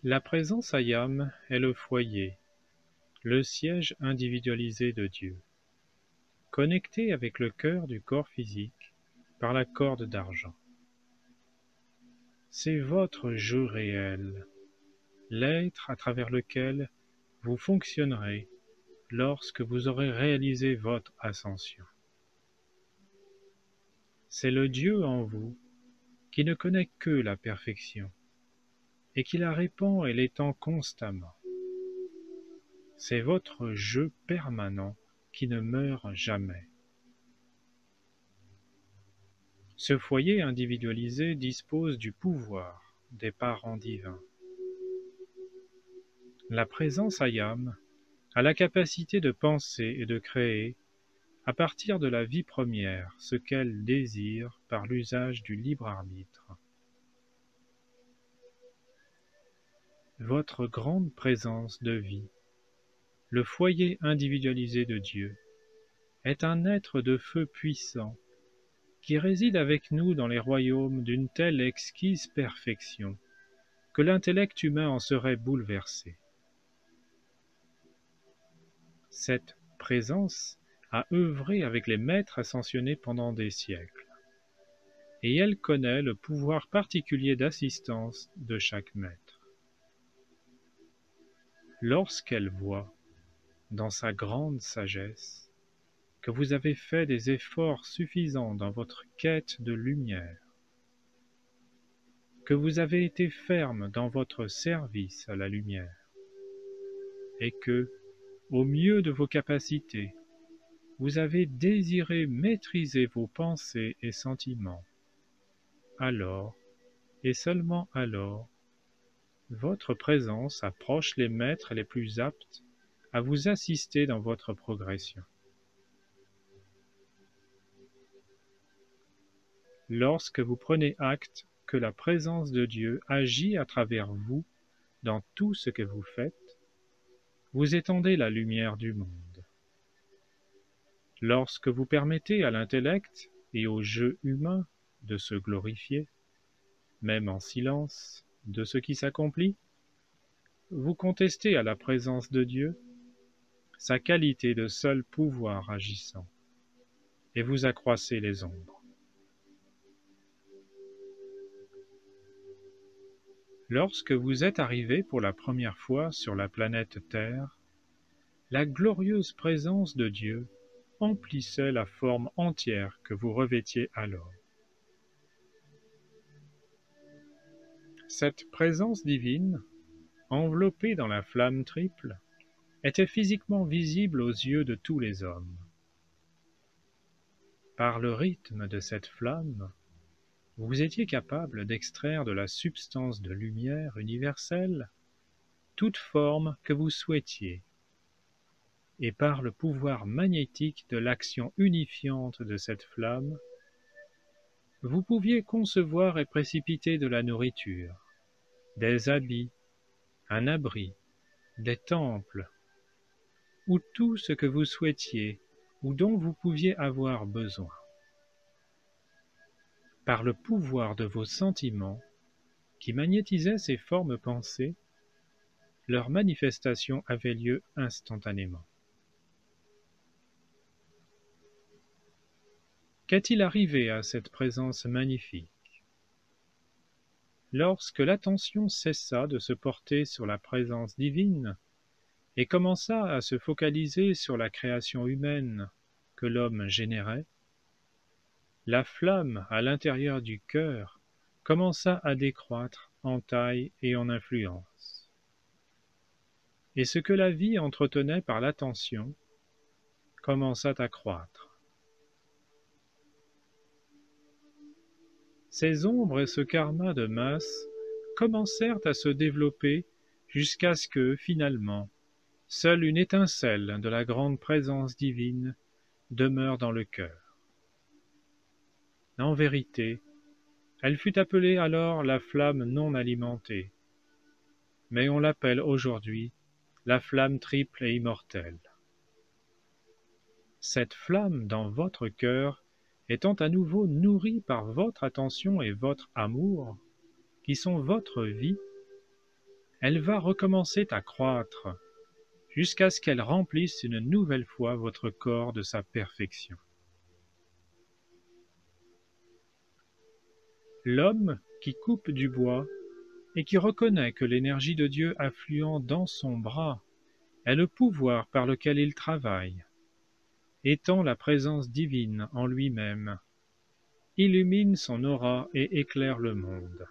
La présence Ayam est le foyer, le siège individualisé de Dieu, connecté avec le cœur du corps physique par la corde d'argent. C'est votre je réel, l'être à travers lequel vous fonctionnerez lorsque vous aurez réalisé votre ascension. C'est le Dieu en vous qui ne connaît que la perfection et qui la répand et l'étend constamment. C'est votre je permanent qui ne meurt jamais. Ce foyer individualisé dispose du pouvoir des parents divins. La présence Ayam a la capacité de penser et de créer à partir de la vie première ce qu'elle désire par l'usage du libre arbitre. Votre grande présence de vie, le foyer individualisé de Dieu, est un être de feu puissant qui réside avec nous dans les royaumes d'une telle exquise perfection que l'intellect humain en serait bouleversé. Cette présence a œuvré avec les maîtres ascensionnés pendant des siècles, et elle connaît le pouvoir particulier d'assistance de chaque maître. Lorsqu'elle voit, dans sa grande sagesse, que vous avez fait des efforts suffisants dans votre quête de lumière, que vous avez été ferme dans votre service à la lumière, et que, au mieux de vos capacités, vous avez désiré maîtriser vos pensées et sentiments, alors, et seulement alors, votre présence approche les maîtres les plus aptes à vous assister dans votre progression. Lorsque vous prenez acte que la présence de Dieu agit à travers vous dans tout ce que vous faites, vous étendez la lumière du monde. Lorsque vous permettez à l'intellect et au jeu humain de se glorifier, même en silence, de ce qui s'accomplit, vous contestez à la présence de Dieu sa qualité de seul pouvoir agissant, et vous accroissez les ombres. Lorsque vous êtes arrivé pour la première fois sur la planète Terre, la glorieuse présence de Dieu emplissait la forme entière que vous revêtiez alors. Cette présence divine, enveloppée dans la flamme triple, était physiquement visible aux yeux de tous les hommes. Par le rythme de cette flamme, vous étiez capable d'extraire de la substance de lumière universelle toute forme que vous souhaitiez, et par le pouvoir magnétique de l'action unifiante de cette flamme, vous pouviez concevoir et précipiter de la nourriture, des habits, un abri, des temples, ou tout ce que vous souhaitiez ou dont vous pouviez avoir besoin. Par le pouvoir de vos sentiments, qui magnétisaient ces formes pensées, leur manifestation avait lieu instantanément. Qu'est-il arrivé à cette présence magnifique? Lorsque l'attention cessa de se porter sur la présence divine et commença à se focaliser sur la création humaine que l'homme générait, la flamme à l'intérieur du cœur commença à décroître en taille et en influence. Et ce que la vie entretenait par l'attention commença à croître. Ces ombres et ce karma de masse commencèrent à se développer jusqu'à ce que, finalement, seule une étincelle de la grande présence divine demeure dans le cœur. En vérité, elle fut appelée alors la flamme non alimentée, mais on l'appelle aujourd'hui la flamme triple et immortelle. Cette flamme dans votre cœur étant à nouveau nourrie par votre attention et votre amour, qui sont votre vie, elle va recommencer à croître jusqu'à ce qu'elle remplisse une nouvelle fois votre corps de sa perfection. L'homme qui coupe du bois et qui reconnaît que l'énergie de Dieu affluent dans son bras est le pouvoir par lequel il travaille, étend la présence divine en lui-même, illumine son aura et éclaire le monde.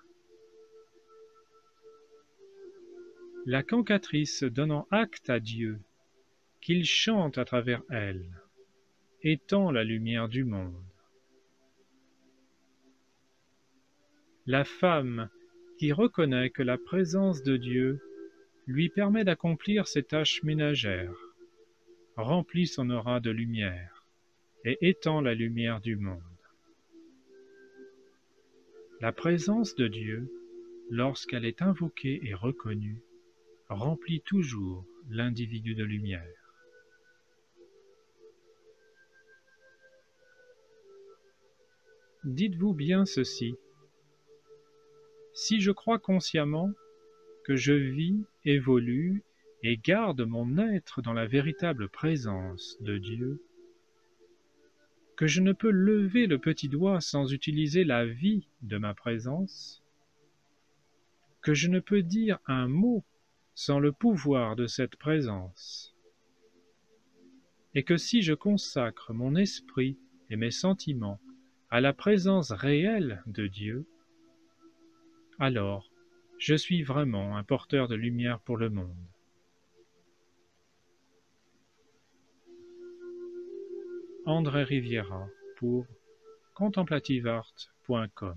La cantatrice donnant acte à Dieu qu'il chante à travers elle, étend la lumière du monde. La femme qui reconnaît que la présence de Dieu lui permet d'accomplir ses tâches ménagères, remplit son aura de lumière et étend la lumière du monde. La présence de Dieu, lorsqu'elle est invoquée et reconnue, remplit toujours l'individu de lumière. Dites-vous bien ceci: si je crois consciemment que je vis, évolue et garde mon être dans la véritable présence de Dieu, que je ne peux lever le petit doigt sans utiliser la vie de ma présence, que je ne peux dire un mot sans le pouvoir de cette présence, et que si je consacre mon esprit et mes sentiments à la présence réelle de Dieu, alors je suis vraiment un porteur de lumière pour le monde. André Riviera pour contemplativeart.com